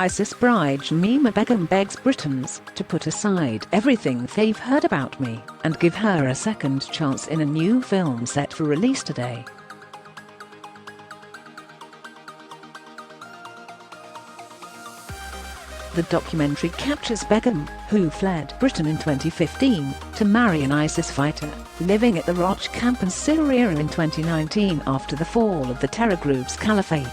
ISIS bride Shamima Begum begs Britons to put aside everything they've heard about me and give her a second chance in a new film set for release today. The documentary captures Begum, who fled Britain in 2015 to marry an ISIS fighter, living at the Roj camp in Syria in 2019 after the fall of the terror group's caliphate.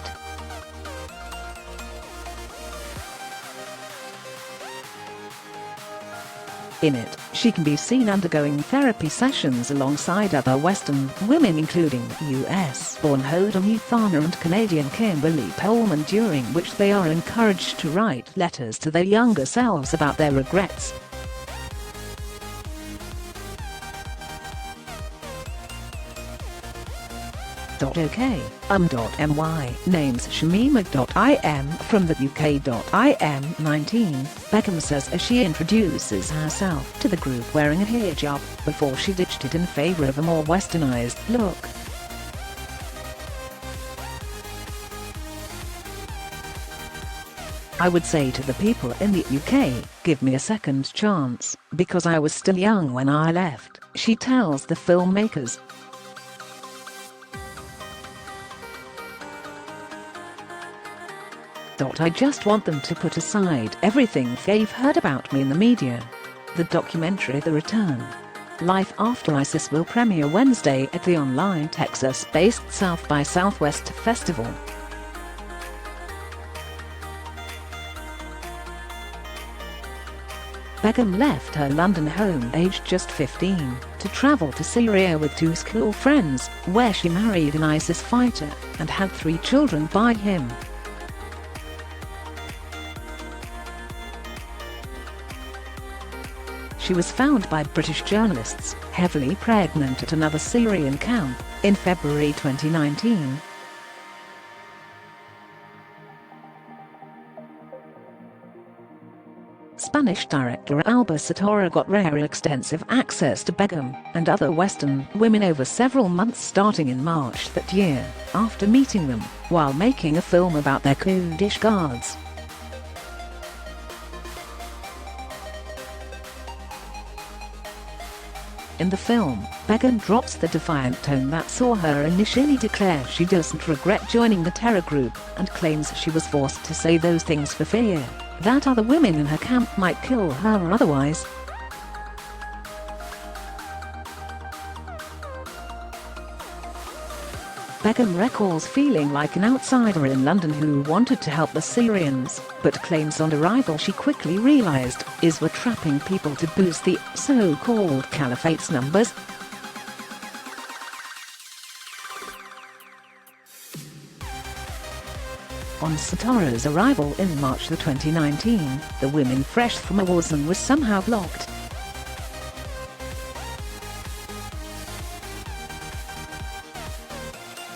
In it, she can be seen undergoing therapy sessions alongside other Western women including US-born Hoda Muthana and Canadian Kimberly Polman, during which they are encouraged to write letters to their younger selves about their regrets. Okay.Um.My names Shamima.I'm from the UK.I'm 19. Begum says as she introduces herself to the group wearing a hijab before she ditched it in favour of a more westernised look. I would say to the people in the UK, give me a second chance, because I was still young when I left, she tells the filmmakers. I just want them to put aside everything they've heard about me in the media. The documentary The Return, Life After ISIS will premiere Wednesday at the online Texas-based South by Southwest Festival. Begum left her London home aged just 15 to travel to Syria with two school friends, where she married an ISIS fighter and had 3 children by him. She was found by British journalists heavily pregnant at another Syrian camp in February 2019. Spanish director Alba Satora got rare extensive access to Begum and other Western women over several months starting in March that year, after meeting them while making a film about their Kurdish guards. In the film, Begum drops the defiant tone that saw her initially declare she doesn't regret joining the terror group and claims she was forced to say those things for fear that other women in her camp might kill her or otherwise. Begum recalls feeling like an outsider in London who wanted to help the Syrians, but claims on arrival she quickly realised IS were trapping people to boost the so-called caliphate's numbers. On Satora's arrival in March 2019, the women fresh from a war zone was somehow blocked.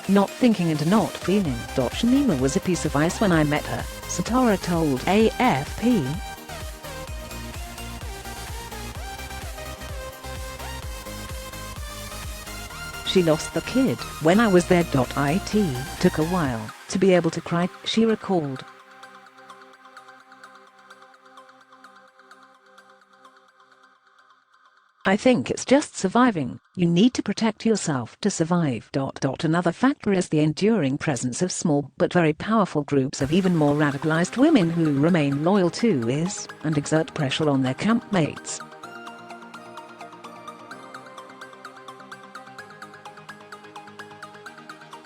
Not thinking and not feeling. Shamima was a piece of ice when I met her, Satora told AFP. She lost the kid when I was there. It took a while to be able to cry, she recalled. I think it's just surviving. You need to protect yourself to survive. Another factor is the enduring presence of small but very powerful groups of even more radicalized women who remain loyal to IS and exert pressure on their campmates.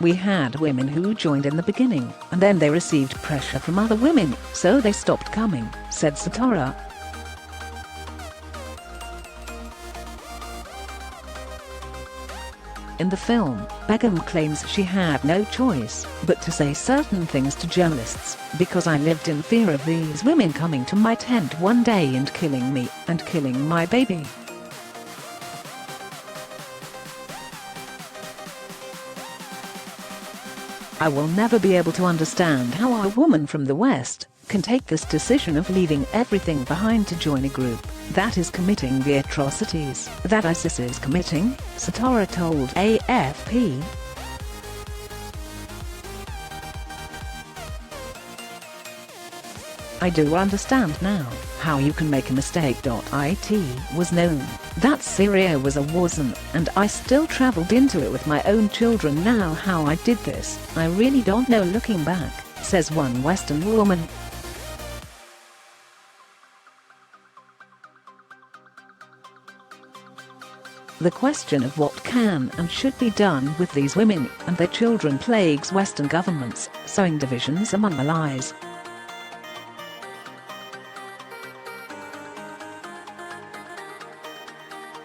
We had women who joined in the beginning, and then they received pressure from other women, so they stopped coming, said Satora. In the film, Begum claims she had no choice but to say certain things to journalists, because I lived in fear of these women coming to my tent one day and killing me, and killing my baby. I will never be able to understand how a woman from the West can take this decision of leaving everything behind to join a group that is committing the atrocities that ISIS is committing, Satora told AFP. I do understand now how you can make a mistake. It was known that Syria was a war zone, and I still traveled into it with my own children. Now how I did this, I really don't know looking back, says one Western woman. The question of what can and should be done with these women and their children plagues Western governments, sowing divisions among allies.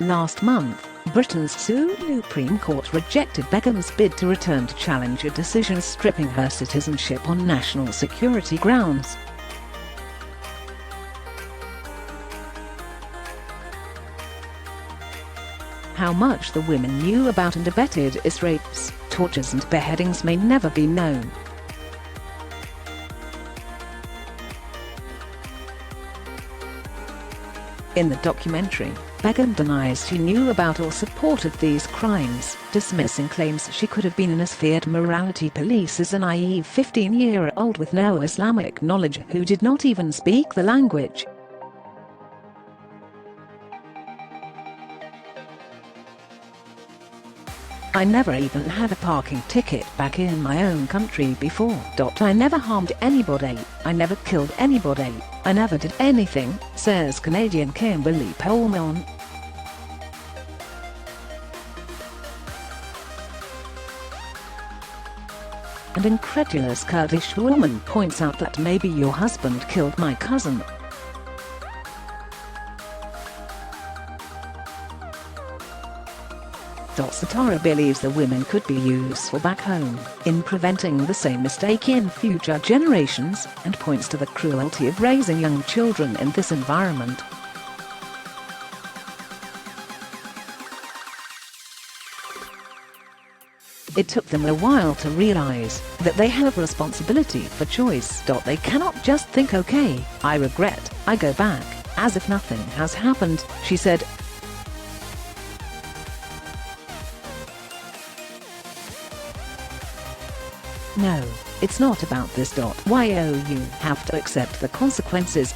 Last month, Britain's Supreme Court rejected Begum's bid to return to challenge a decision stripping her citizenship on national security grounds. How much the women knew about and abetted its rapes, tortures and beheadings may never be known. In the documentary, Begum denies she knew about or supported these crimes, dismissing claims she could have been in as feared morality police as a naive 15-year-old with no Islamic knowledge who did not even speak the language. I never even had a parking ticket back in my own country before. I never harmed anybody, I never killed anybody, I never did anything, says Canadian Kimberly Polman. An incredulous Kurdish woman points out that maybe your husband killed my cousin. Satara believes the women could be useful back home in preventing the same mistake in future generations, and points to the cruelty of raising young children in this environment. It took them a while to realize that they have responsibility for choice. They cannot just think, okay, I regret, I go back, as if nothing has happened, she said. No, it's not about this. You have to accept the consequences.